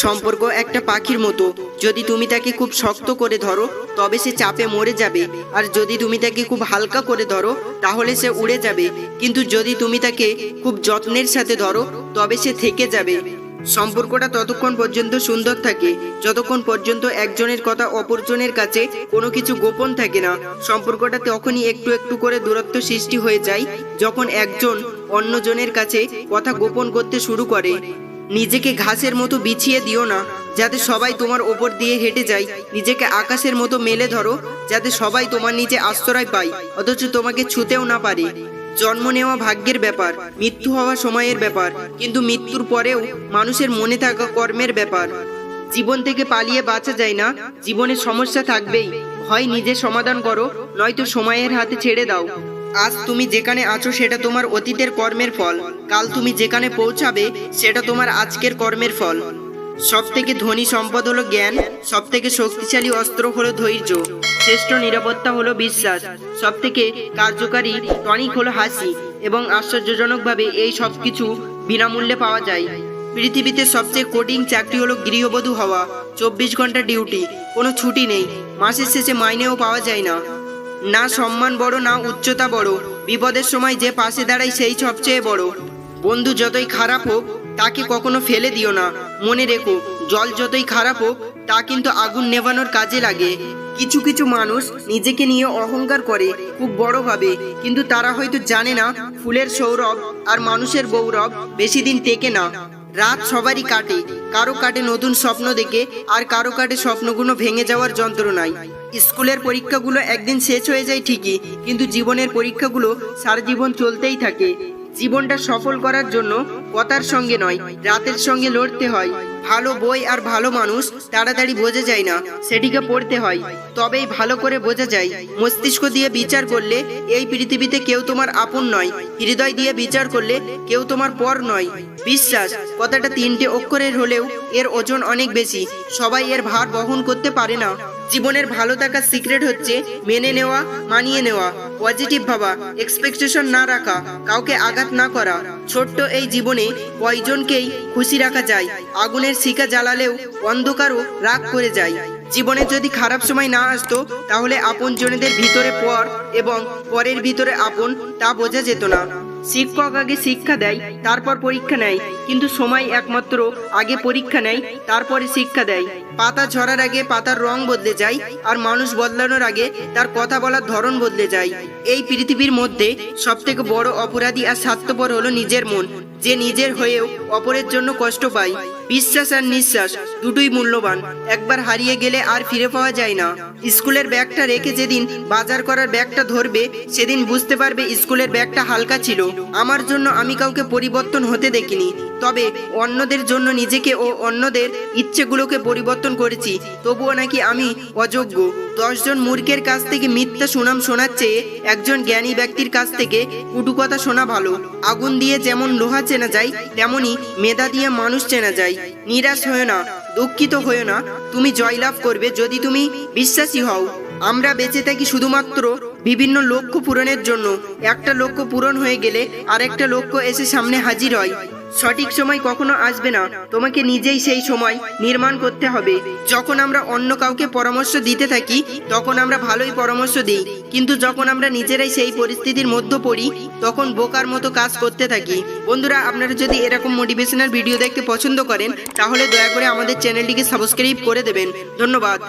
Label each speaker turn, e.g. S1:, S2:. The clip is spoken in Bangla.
S1: সম্পর্ক একটা পাখির মতো। যদি তুমি তাকে খুব শক্ত করে ধরো তবে সে চাপে মরে যাবে, আর যদি তুমি তাকে খুব হালকা করে ধরো তাহলে সে উড়ে যাবে। কিন্তু যদি তুমি তাকে খুব যত্নের সাথে ধরো তবে সে থেকে যাবে। সম্পর্কটা ততক্ষণ পর্যন্ত সুন্দর থাকে যতক্ষণ পর্যন্ত একজনের কথা অপরজনের কাছে কোনো কিছু গোপন থাকে না। সম্পর্কটা তখনই একটু একটু করে দূরত্ব সৃষ্টি হয়ে যায় যখন একজন অন্যজনের কাছে কথা গোপন করতে শুরু করে। নিজেকে ঘাসের মতো বিছিয়ে দিও না যাতে সবাই তোমার ওপর দিয়ে হেঁটে যায়। নিজেকে আকাশের মতো মেলে ধরো যাতে সবাই তোমার নিচে আশ্রয় পায় অথচ তোমাকে ছুঁতেও না পারে। জন্ম নেওয়া ভাগ্যের ব্যাপার, মৃত্যু হওয়া সময়ের ব্যাপার, কিন্তু মৃত্যুর পরেও মানুষের মনে থাকা কর্মের ব্যাপার। জীবন থেকে পালিয়ে বাঁচা যায় না, জীবনে সমস্যা থাকবেই। হয় নিজে সমাধান করো, নয়তো সময়ের হাতে ছেড়ে দাও। আজ তুমি যেখানে আছো সেটা তোমার অতীতের কর্মের ফল, কাল তুমি যেখানে পৌঁছাবে সেটা তোমার আজকের কর্মের ফল। সব থেকে ধনী সম্পদ হলো জ্ঞান, সব থেকে শক্তিশালী অস্ত্র হলো ধৈর্য, শ্রেষ্ঠ নিরাপত্তা হলো বিশ্বাস, সব থেকে কার্যকারী টনিক হলো হাসি, এবং আশ্চর্যজনকভাবে এই সব কিছু বিনামূল্যে পাওয়া যায়। পৃথিবীতে সবচেয়ে কঠিন চাকরি হলো গৃহবধূ হওয়া। 24 ঘন্টা ডিউটি, কোনো ছুটি নেই, মাসের শেষে মাইনেও পাওয়া যায় না। না সম্মান বড়, না উচ্চতা বড়, বিপদের সময় যে পাশে দাঁড়ায় সেই সবচেয়ে বড়। বন্ধু যতই খারাপ হোক তাকে কখনো ফেলে দিও না। মনে রেখো, জল যতই খারাপ হোক তা কিন্তু আগুন নেভানোর কাজে লাগে। কিছু কিছু মানুষ নিজেকে নিয়ে অহংকার করে খুব বড় ভাবে, কিন্তু তারা হয়তো জানে না ফুলের সৌরভ আর মানুষের গৌরব বেশি দিন টেকে না। রাত সবারই কাটে, কারো কাটে নতুন স্বপ্ন দেখে, আর কারো কাটে স্বপ্নগুলো ভেঙে যাওয়ার যন্ত্রণায়। স্কুলের পরীক্ষাগুলো একদিন শেষ হয়ে যায় ঠিকই, কিন্তু জীবনের পরীক্ষাগুলো সারা জীবন চলতেই থাকে। জীবনটা সফল করার জন্য কথার সঙ্গে নয়, রাতের সঙ্গে লড়তে হয়। ভালো বই আর ভালো মানুষ তাড়াতাড়ি বোঝা যায় না, সেটিকে পড়তে হয়, তবেই ভালো করে বোঝা যায়। মস্তিষ্ক দিয়ে বিচার করলে এই পৃথিবীতে কেউ তোমার আপন নয়, হৃদয় দিয়ে বিচার করলে কেউ তোমার পর নয়। বিশ্বাস কথাটা 3টে অক্ষরের হলেও এর ওজন অনেক বেশি, সবাই এর ভার বহন করতে পারে না। জীবনের ভালো থাকার সিক্রেট হচ্ছে মেনে নেওয়া, মানিয়ে নেওয়া, পজিটিভ ভাবা, এক্সপেকটেশন না রাখা, কাউকে আঘাত না করা। ছোট্ট এই জীবনে কয়জনকেই খুশি রাখা যায়? আগুনের শিখা জ্বালালেও অন্ধকারও রাগ করে যায়। জীবনে যদি খারাপ সময় না আসতো তাহলে আপনজনেদের ভিতরে পর এবং পরের ভিতরে আপন তা বোঝা যেত না। শিক্ষক আগে শিক্ষা দেয়, তারপর পরীক্ষা নেয়, কিন্তু সময় একমাত্র আগে পরীক্ষা নেয় তারপরে শিক্ষা দেয়। পাতা ঝরার আগে পাতার রং বদলে যায়, আর মানুষ বদলানোর আগে তার কথা বলার ধরন বদলে যায়। এই পৃথিবীর মধ্যে সবথেকে বড় অপরাধী আর স্বার্থপর হলো নিজের মন, যে নিজের হয়েও অপরের জন্য কষ্ট পায়। বিশ্বাস আর নিঃশ্বাস দুটোই মূল্যবান, একবার হারিয়ে গেলে আর ফিরে পাওয়া যায় না। স্কুলের ব্যাগটা রেখে যেদিন বাজার করার ব্যাগটা ধরবে সেদিন বুঝতে পারবে স্কুলের ব্যাগটা হালকা ছিল। আমার জন্য আমি কাউকে পরিবর্তন হতে দেখিনি, তবে অন্যদের জন্য নিজেকে ও অন্যদের ইচ্ছেগুলোকে পরিবর্তন করেছি। তবুও নাকি আমি অযোগ্য। 10 জন মূর্খের কাছ থেকে মিথ্যা সুনাম শোনার চেয়ে একজন জ্ঞানী ব্যক্তির কাছ থেকে কটু কথা শোনা ভালো। আগুন দিয়ে যেমন লোহা চেনা যায়, তেমনি মেধা দিয়ে মানুষ চেনা যায়। নিরাশ হয়ে না, দুঃখিত হয়ে না, তুমি জয়লাভ করবে যদি তুমি বিশ্বাসী হও। আমরা বেঁচে থাকি শুধুমাত্র বিভিন্ন লক্ষ্য পূরণের জন্য। একটা লক্ষ্য পূরণ হয়ে গেলে আরেকটা লক্ষ্য এসে সামনে হাজির হয়। সঠিক সময় কখনো আসবে না, তোমাকে নিজেই সেই সময় নির্মাণ করতে হবে। যখন আমরা অন্য কাউকে পরামর্শ দিতে থাকি তখন আমরা ভালোই পরামর্শ দিই, কিন্তু যখন আমরা নিজেরাই সেই পরিস্থিতির মধ্যে পড়ি তখন বোকার মতো কাজ করতে থাকি। বন্ধুরা, আপনারা যদি এরকম মোটিভেশনাল ভিডিও দেখতে পছন্দ করেন তাহলে দয়া করে আমাদের চ্যানেলটিকে সাবস্ক্রাইব করে দেবেন। ধন্যবাদ।